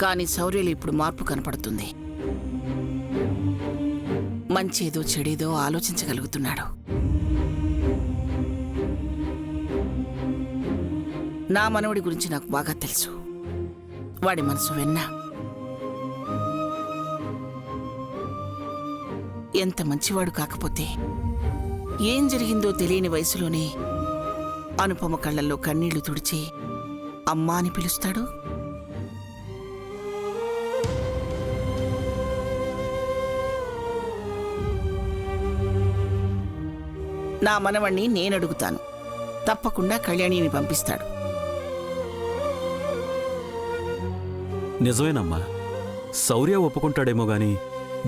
కానీ శౌర్యలో ఇప్పుడు మార్పు కనపడుతుంది. మంచేదో చెడేదో ఆలోచించగలుగుతున్నాడు. నా మనవడి గురించి నాకు బాగా తెలుసు. వాడి మనసు వెన్న. ఎంత మంచివాడు కాకపోతే ఏం జరిగిందో తెలియని వయసులోనే అనుపమ కళ్ళల్లో కన్నీళ్లు తుడిచి అమ్మా అని పిలుస్తాడు. నా మనవణ్ణి నేనడుగుతాను. తప్పకుండా కళ్యాణిని పంపిస్తాడు. నిజమేనమ్మా. శౌర్య ఒప్పుకుంటాడేమో గాని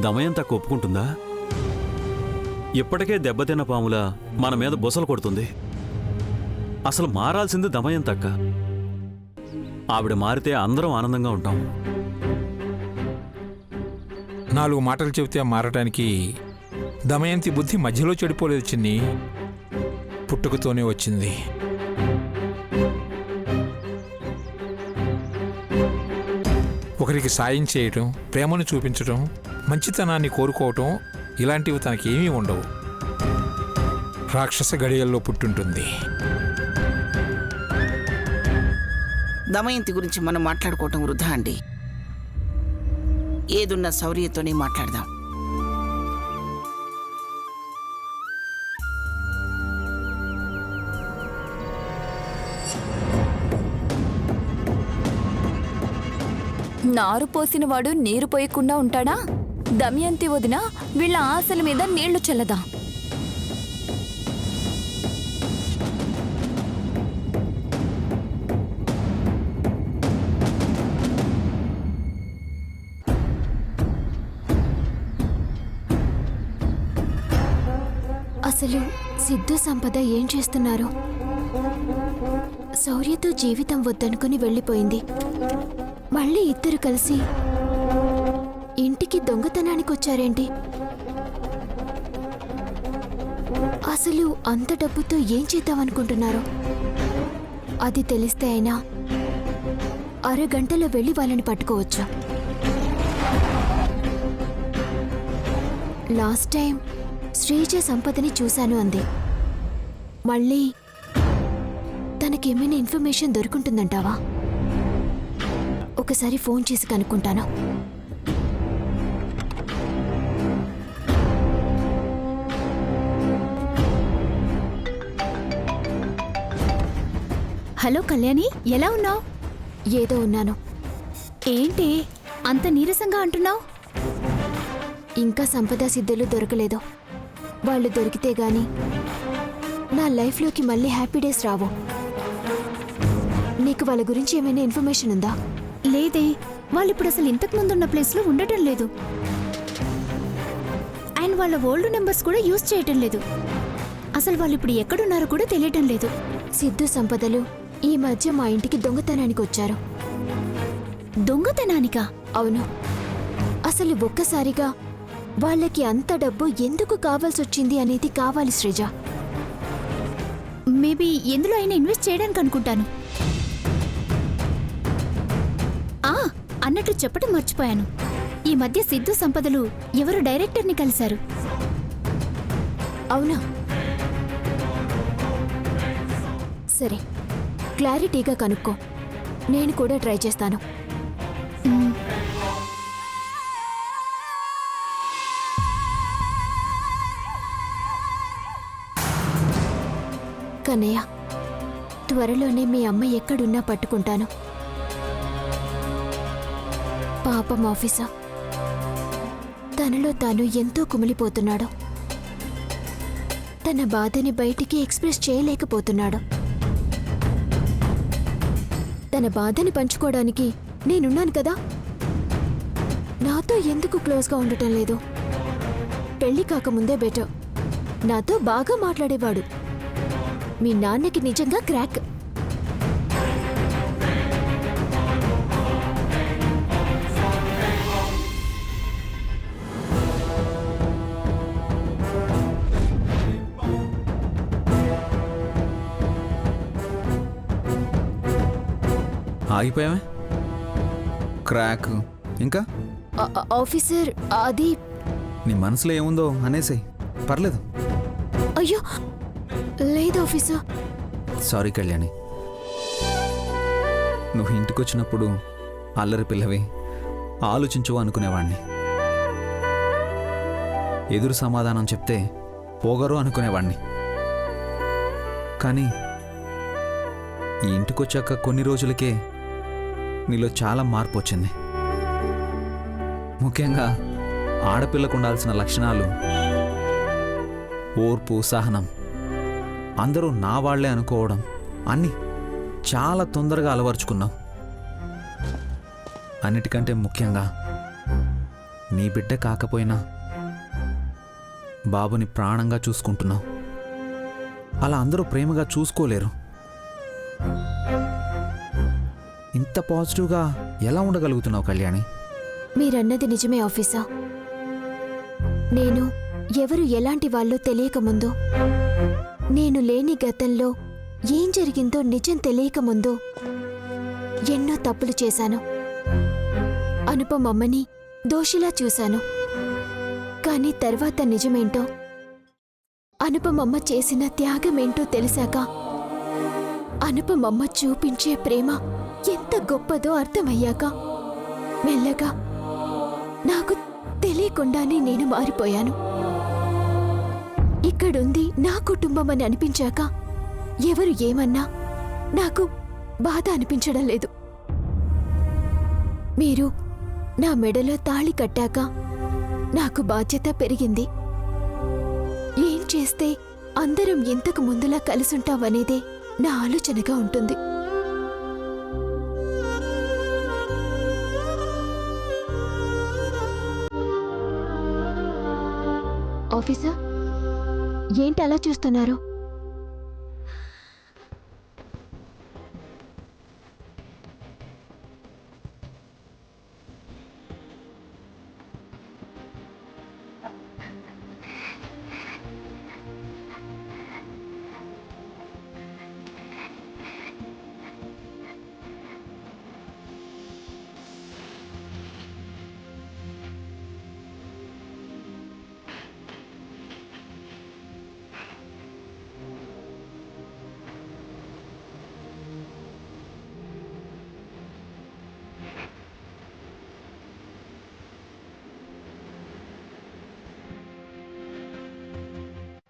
దమయంతక్క ఒప్పుకుంటుందా? ఇప్పటికే దెబ్బతిన్న పాములా మన మీద బొసలు కొడుతుంది. అసలు మారాల్సింది దమయంతక్క. ఆవిడ మారితే అందరం ఆనందంగా ఉంటాం. 4 మాటలు చెబితే మారటానికి దమయంతి బుద్ధి మధ్యలో చెడిపోలేదు చిన్ని, పుట్టుకతోనే వచ్చింది. ఒకరికి సాయం చేయటం, ప్రేమను చూపించటం, మంచితనాన్ని కోరుకోవటం ఇలాంటివి తనకేమీ ఉండవు. రాక్షస గడియల్లో పుట్టుంటుంది. దమయంతి గురించి మనం మాట్లాడుకోవటం వృధా అండి. ఏదున్న శౌర్యతోనే మాట్లాడదాం. నారు పోసినవాడు నీరు పోయకుండా ఉంటాడా? దమయంతి వదిన వీళ్ళ ఆశల మీద నీళ్లు చల్లదా? అసలు సిద్ధు సంపద ఏం చేస్తున్నారు? శౌర్యతో జీవితం వద్దనుకుని వెళ్ళిపోయింది. మళ్ళీ ఇద్దరు కలిసి ఇంటికి దొంగతనానికి వచ్చారేంటి? అసలు అంత డబ్బుతో ఏం చేద్దామనుకుంటున్నారు? అది తెలిస్తే అయినా అరగంటలో వెళ్ళి వాళ్ళని పట్టుకోవచ్చు. లాస్ట్ టైం శ్రీజ సంపదని చూశాను అంది. మళ్ళీ తనకేమైనా ఇన్ఫర్మేషన్ దొరుకుంటుందంటావా? ఒకసారి ఫోన్ చేసి కనుక్కుంటాను. హలో కళ్యాణి, ఎలా ఉన్నావు? ఏదో ఉన్నాను. ఏంటి అంత నీరసంగా అంటున్నావు? ఇంకా సంపద సిద్ధులు దొరకలేదు. వాళ్ళు దొరికితే గాని నా లైఫ్లోకి మళ్ళీ హ్యాపీ డేస్ రావు. నీకు వాళ్ళ గురించి ఏమైనా ఇన్ఫర్మేషన్ ఉందా? లేదే, వాళ్ళు ఇప్పుడు అసలు ఇంతకు ముందున్న ప్లేస్లో ఉండటం లేదు. అండ్ వాళ్ళ ఓల్డ్ నెంబర్స్ కూడా యూజ్ చేయటం లేదు. అసలు వాళ్ళు ఇప్పుడు ఎక్కడున్నారో కూడా తెలియటం లేదు. సిద్ధు సంపదలు ఈ మధ్య మా ఇంటికి దొంగతనానికి వచ్చారు. దొంగతనానికా? అవును. అసలు ఒక్కసారిగా వాళ్ళకి అంత డబ్బు ఎందుకు కావాల్సొచ్చింది అనేది కావాలి శ్రీజ. మేబీ ఎందులో అయినా ఇన్వెస్ట్ చేయడానికి అనుకుంటాను. అన్నట్లు చెప్పడం మర్చిపోయాను. ఈ మధ్య సిద్ధు సంపదలు ఎవరు డైరెక్టర్ని కలిశారు. అవునా? సరే, క్లారిటీగా కనుక్కో. నేను కూడా ట్రై చేస్తాను. కన్నయ్య, త్వరలోనే మీ అమ్మ ఎక్కడున్నా పట్టుకుంటాను. పాపం ఆఫీసర్, తనలో తాను ఎంతో కుమిలిపోతున్నాడు. తన బాధని బయటికి ఎక్స్ప్రెస్ చేయలేకపోతున్నాడు. తన బాధని పంచుకోవడానికి నేనున్నాను కదా. నాతో ఎందుకు క్లోజ్గా ఉండటం లేదు? పెళ్లి కాకముందే బెటర్. నాతో బాగా మాట్లాడేవాడు. మీ నాన్నకి నిజంగా క్రాక్. ఆగిపోయామే. క్రాక్, ఇంకా ఆఫీసర్ అది నీ మనసులో ఏముందో అనేసాయి, పర్లేదు. అయ్యో లేదు ఆఫీసర్. సారీ కళ్యాణి, నువ్వు ఇంటికి వచ్చినప్పుడు అల్లరి పిల్లవి, ఆలోచించవు అనుకునేవాణ్ణి. ఎదురు సమాధానం చెప్తే పోగరు అనుకునేవాణ్ణి. కానీ ఈ ఇంటికొచ్చాక కొన్ని రోజులకే నీలో చాలా మార్పు వచ్చింది. ముఖ్యంగా ఆడపిల్లకు ఉండాల్సిన లక్షణాలు, ఓర్పు, సహనం, అందరూ నా వాళ్లే అనుకోవడం అన్నీ చాలా తొందరగా అలవర్చుకున్నావు. అన్నిటికంటే ముఖ్యంగా నీ బిడ్డ కాకపోయినా బాబుని ప్రాణంగా చూసుకుంటున్నావు. అలా అందరూ ప్రేమగా చూసుకోలేరు. ఇంత పాజిటివ్గా ఎలా ఉండగలుగుతున్నావు కళ్యాణి? మీరన్నది నిజమే ఆఫీసర్. నేను ఎవరు ఎలాంటి వాళ్ళో తెలియకముందు, నేను లేని గతంలో ఏం జరిగిందో నిజం తెలియకముందు ఎన్నో తప్పులు చేశాను. అనుపమమ్మని దోషిలా చూశాను. కానీ తర్వాత నిజమేంటో, అనుపమమ్మ చేసిన త్యాగమేంటో తెలిసాక అనుపమమ్మ చూపించే ప్రేమ ఎంత గొప్పదో అర్థమయ్యాక మెల్లగా నాకు తెలియకుండానే నేను మారిపోయాను. ఇక్కడుంది నా కుటుంబం అని అనిపించాక ఎవరు ఏమన్నా నాకు బాధ అనిపించడం లేదు. మీరు నా మెడలో తాళి కట్టాక నాకు బాధ్యత పెరిగింది. ఏం చేస్తే అందరం ఇంతకు ముందులా కలిసుంటామనేదే నా ఆలోచనగా ఉంటుంది. ఆఫీసర్, ఏంటి అలా చూస్తున్నారు?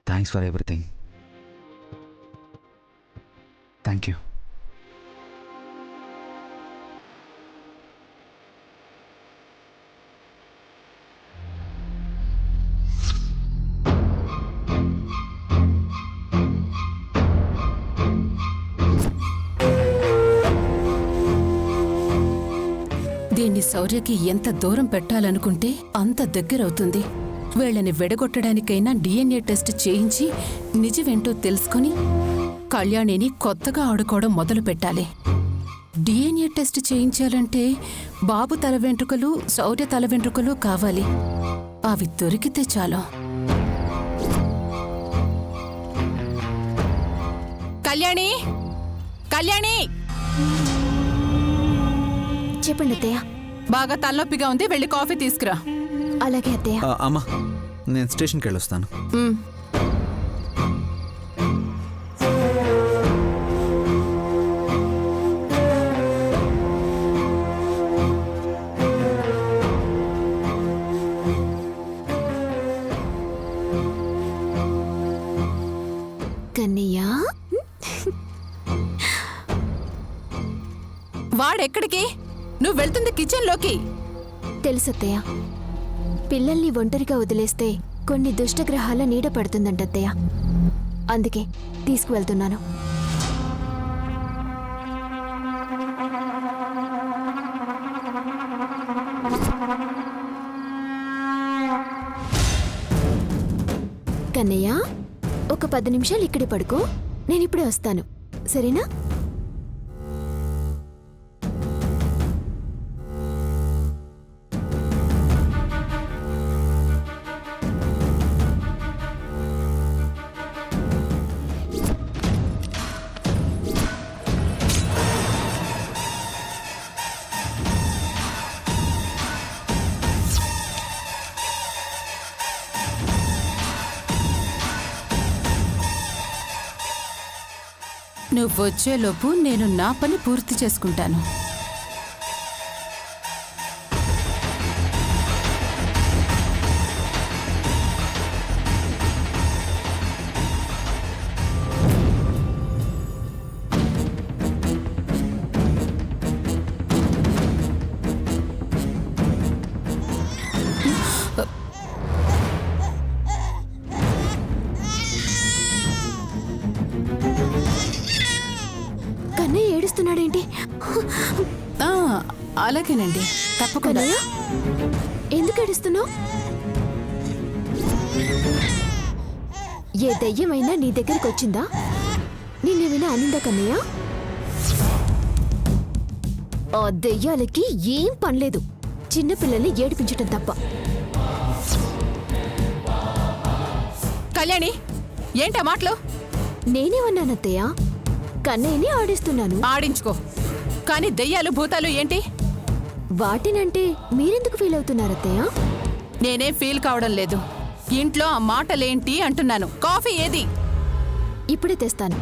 Thanks for everything. Thank you. దీన్ని శౌర్యకి ఎంత దూరం పెట్టాలనుకుంటే అంత దగ్గరవుతుంది. వీళ్ళని విడగొట్టడానికైనా DNA టెస్ట్ చేయించి నిజమేంటో తెలుసుకుని కళ్యాణిని కొత్తగా ఆడుకోవడం మొదలు పెట్టాలి. DNA టెస్ట్ చేయించాలంటే బాబు తల వెంట్రుకలు, శౌర్య తల వెంట్రుకలు కావాలి. అవి దొరికితే చాలు. కళ్యాణి, కళ్యాణి, చెప్పండి అత్తయ్య. బాగా తలనొప్పిగా ఉంది, వెళ్ళి కాఫీ తీసుకురా. అలాగే అత్తయ్య. అమ్మా, నేను స్టేషన్కి వెళ్ళొస్తాను. కన్నయ్య, వాడెక్కడికి? నువ్వు వెళ్తుంది కిచెన్లోకి. తెలుసత్తయ్య, పిల్లల్ని ఒంటరిగా వదిలేస్తే కొన్ని దుష్టగ్రహాల నీడ పడుతుందంటత్తయ్య. అందుకే తీసుకువెళ్తున్నాను. కన్నయ్య, ఒక 10 నిమిషాలు ఇక్కడే పడుకో, నేనిప్పుడే వస్తాను, సరేనా? నువ్వొచ్చేలోపు నేను నా పని పూర్తి చేసుకుంటాను. కన్నయ్య ఏడుస్తున్నాడేంటి? ఆ, అలాగేనండి, తప్పకుండా. కన్నయ్య ఎందుకు ఏడుస్తున్నావు? ఏ దయ్యమైనా నీ దగ్గరికి వచ్చిందా? నిన్నేమైనా అనిందా కన్నయ్య? ఆ దెయ్యాలకి ఏం పనిలేదు, చిన్నపిల్లల్ని ఏడిపించటం తప్ప. కళ్యాణి, ఏంటా మాటలు? నేనేమన్నానత్తయ్య? కన్నయ్యని ఆడిస్తున్నాను. ఆడించుకో, కానీ దెయ్యాలు భూతాలు ఏంటి? వాటినంటే మీరెందుకు ఫీల్ అవుతున్నారత్తయ్య? నేనేం ఫీల్ కావడం లేదు. ఇంట్లో ఆ మాటలేంటి అంటున్నాను. కాఫీ ఏది? ఇప్పుడే తెస్తాను.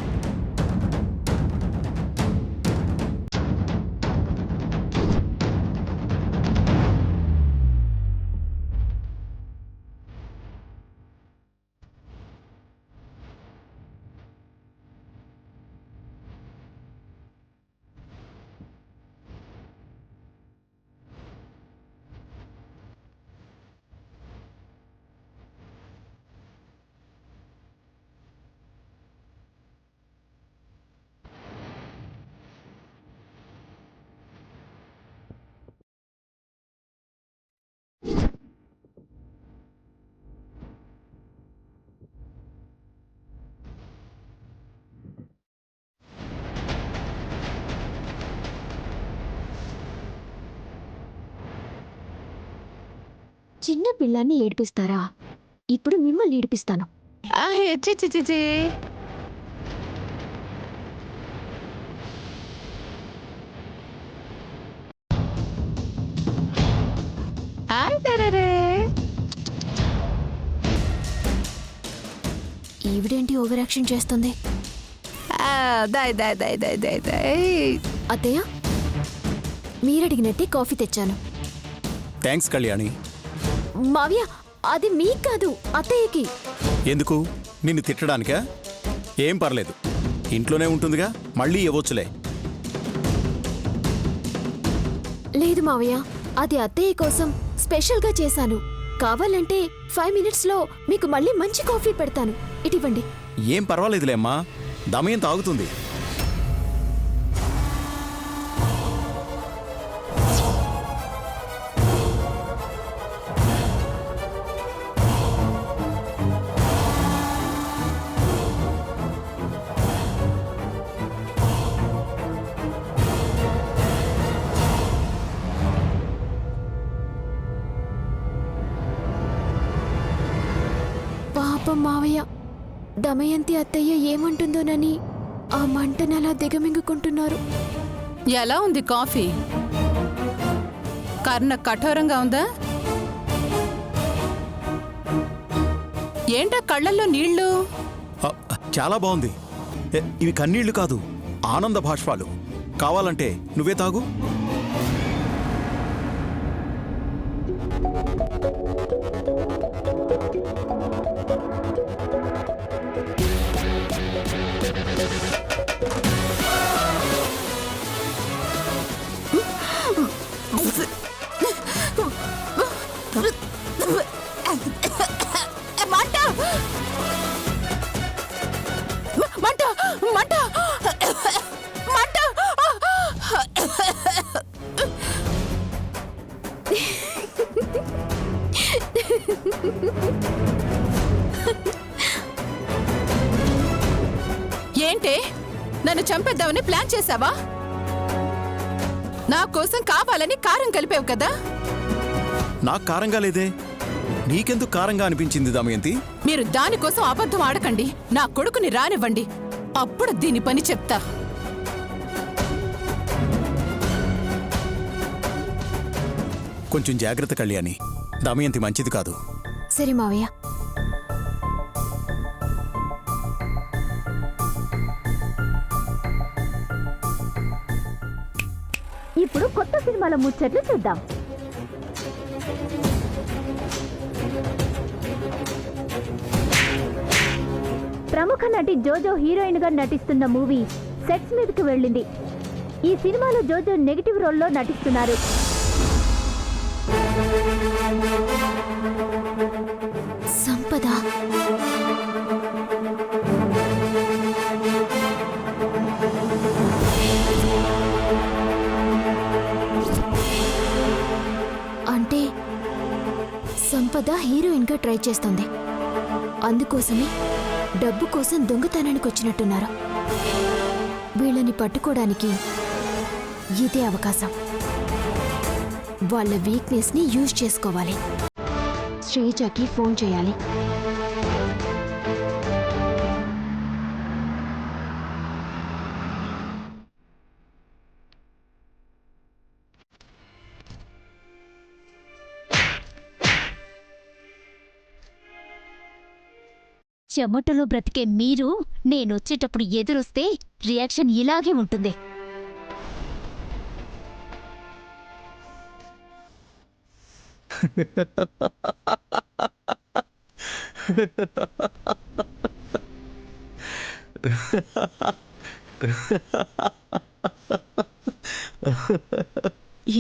చిన్న పిల్లాన్ని ఏడిపిస్తారా? ఇప్పుడు మిమ్మల్ని ఏడిపిస్తాను. ఈవిడేంటి ఓవర్ యాక్షన్ చేస్తుంది? అత్తయ్య, మీరడిగినట్టే కాఫీ తెచ్చాను. థ్యాంక్స్ కళ్యాణి. మావ్య, అది మీకు కాదు, అత్తయ్యకి. ఎందుకు? నిన్ను తిట్టడానికా? ఏం పర్లేదు, ఇంట్లోనే ఉంటుందిగా, మళ్ళీ ఇవ్వచ్చులే. లేదు మావయ్య, అది అత్తయ్య కోసం స్పెషల్గా చేశాను. కావాలంటే 5 minutesలో మీకు మళ్ళీ మంచి కాఫీ పెడతాను. ఇటివ్వండి. ఏం పర్వాలేదులే అమ్మా, దమయం తాగుతుంది. పాపం మావయ్య, దమయంతి అత్తయ్య ఏమంటుందోనని ఆ మంటనలా దిగమింగుకుంటున్నారు. ఎలా ఉంది కాఫీ? కర్ణ కఠోరంగా ఉందా? ఏంటా కళ్ళల్లో నీళ్లు? చాలా బాగుంది. ఇవి కన్నీళ్లు కాదు, ఆనంద భాష్పాలు. కావాలంటే నువ్వే తాగు. ఏంటే, నన్ను చంపేద్దామని ప్లాన్ చేశావా? నా కోసం కావాలని కారం కలిపావు కదా? నాకు కారంగా లేదే, నీకెందుకు కారంగా అనిపించింది దమయంతి? మీరు దానికోసం అబద్ధం ఆడకండి. నా కొడుకుని రానివ్వండి, అప్పుడు దీని పని చెప్తా. కొంచెం జాగ్రత్త కళ్యాణి, దమయంతి మంచిది కాదు. సరే మావయ్య. సినిమాల ముచ్చట్లు చూద్దాం. ప్రముఖ నటి జోజో హీరోయిన్ గా నటిస్తున్న మూవీ సెట్స్ మీదకి వెళ్ళింది. ఈ సినిమాలో జోజో నెగిటివ్ రోల్లో నటిస్తున్నారు. సంపద అంటే సంపద హీరోయిన్ గా ట్రై చేస్తుంది. అందుకోసమే డబ్బు కోసం దొంగతనానికి వచ్చినట్టున్నారు. వీళ్ళని పట్టుకోవడానికి ఇదే అవకాశం. వాళ్ళ వీక్నెస్ ని యూజ్ చేసుకోవాలి. శ్రీజకి ఫోన్ చేయాలి. చెమటలో బ్రతికే మీరు నేనొచ్చేటప్పుడు ఎదురొస్తే రియాక్షన్ ఇలాగే ఉంటుంది.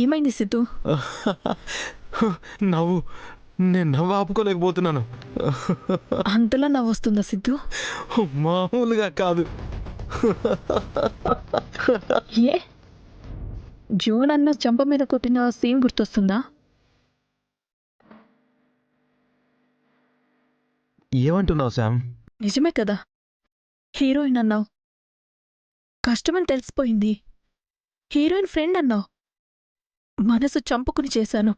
ఏమైంది సిద్ధు? నేను నవ్వు ఆపుకోలేకపోతున్నాను. అంతలా నవ్వు వస్తుందా సిద్ధు? మామూలుగా కాదు. ఏ జోన్ అన్న చంప మీద కొట్టిన సీన్ గుర్తొస్తుందా? ఏమంటున్నావు శామ్? నిజమే కదా, హీరోయిన్ అన్నావు, కష్టమని తెలిసిపోయింది. హీరోయిన్ ఫ్రెండ్ అన్నావు, మనసు చంపుకుని చేశాను.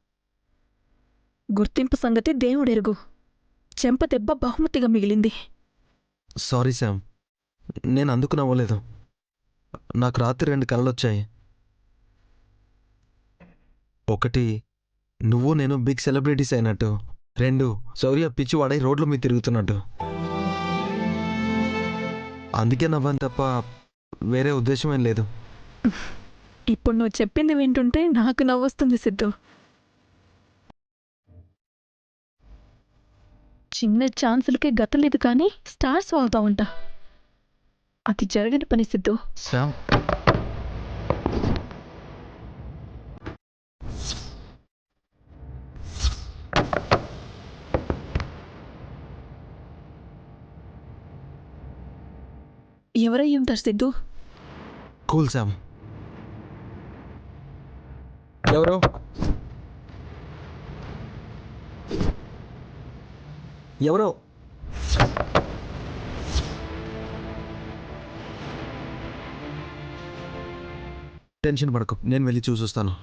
గుర్తింపు సంగతి దేవుడెరుగు. చెంప దెబ్బ బహుమతిగా మిగిలింది. సారీ శామ్, నేను అందుకు నవ్వలేదు. నాకు రాత్రి 2 కలలొచ్చాయి. ఒకటి, నువ్వు నేను బిగ్ సెలబ్రిటీస్ అయినట్టు. 2, శౌర్య పిచ్చివాడై రోడ్ల మీద తిరుగుతున్నట్టు. అందుకే నవ్వాను తప్ప వేరే ఉద్దేశమేం లేదు. ఇప్పుడు నువ్వు చెప్పింది వింటుంటే నాకు నవ్వొస్తుంది సిద్ధు. చిన్న ఛాన్సులకే గతలేదు కానీ స్టార్స్ అవుతా ఉంటా. అది జరగని పని సిద్ధు. శామ్, ఎవరై ఉంటారు సిద్ధు? Cool Sam. ఎవరు? ఎవరో టెన్షన్ పడకు, నేను వెళ్ళి చూసొస్తాను.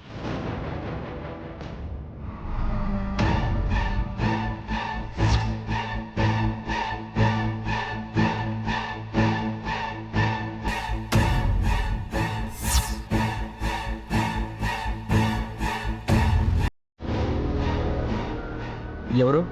ఎవరు?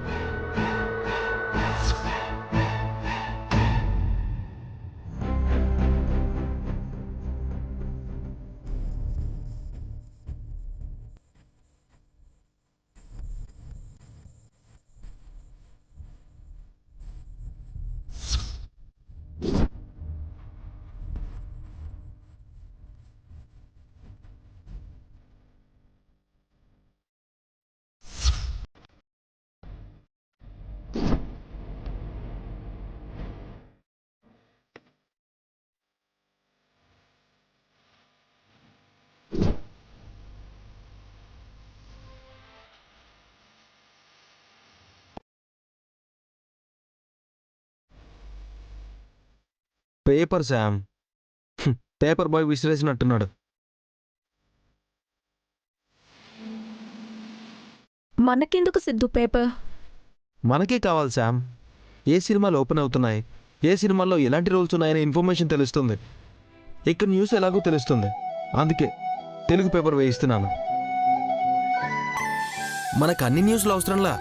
Paper Sam. పేపర్ బాయ్ విసిరేసినట్టున్నాడు. మనకెందుకు సిద్ధు పేపర్? మనకే కావాలి శామ్. ఏ సినిమాలు ఓపెన్ అవుతున్నాయి, ఏ సినిమాల్లో ఎలాంటి రోల్స్ ఉన్నాయనే ఇన్ఫర్మేషన్ తెలుస్తుంది. ఇక్కడ న్యూస్ ఎలాగో తెలుస్తుంది. అందుకే తెలుగు పేపర్ వేయిస్తున్నాను. మనకు అన్ని న్యూస్లు అవసరంలా,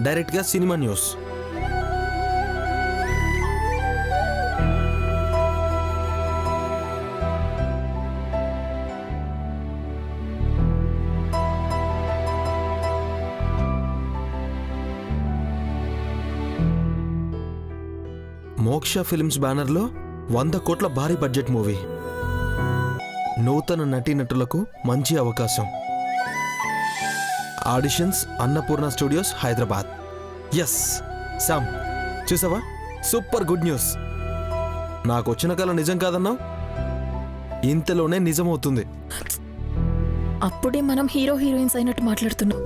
డైరెక్ట్గా సినిమా న్యూస్. మోక్ష ఫిల్మ్స్ బ్యానర్లో 100 కోట్ల భారీ బడ్జెట్ మూవీ. నూతన నటీనటులకు మంచి అవకాశం. Auditions Annapurna studios Hyderabad. Yes Sam, చూసావా? Super good news. నాకు వచ్చిన కల నిజం కాదన్నావు, ఇంతలోనే నిజమవుతుంది. అప్పుడే మనం హీరో హీరోయిన్స్ అయినట్టు మాట్లాడుతున్నాం.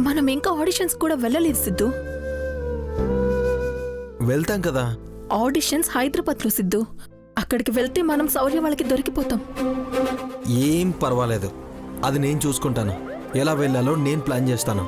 మనం ఇంకా ఆడిషన్స్ కూడా వెళ్ళలేదు సిద్ధు. వెళ్తాం కదా. ఆడిషన్స్ హైదరాబాద్లో సిద్ధు. అక్కడికి వెళ్తే మనం శౌర్య వాళ్ళకి దొరికిపోతాం. ఏం పర్వాలేదు, అది నేను చూసుకుంటాను. ఎలా వెళ్ళాలో నేను ప్లాన్ చేస్తాను.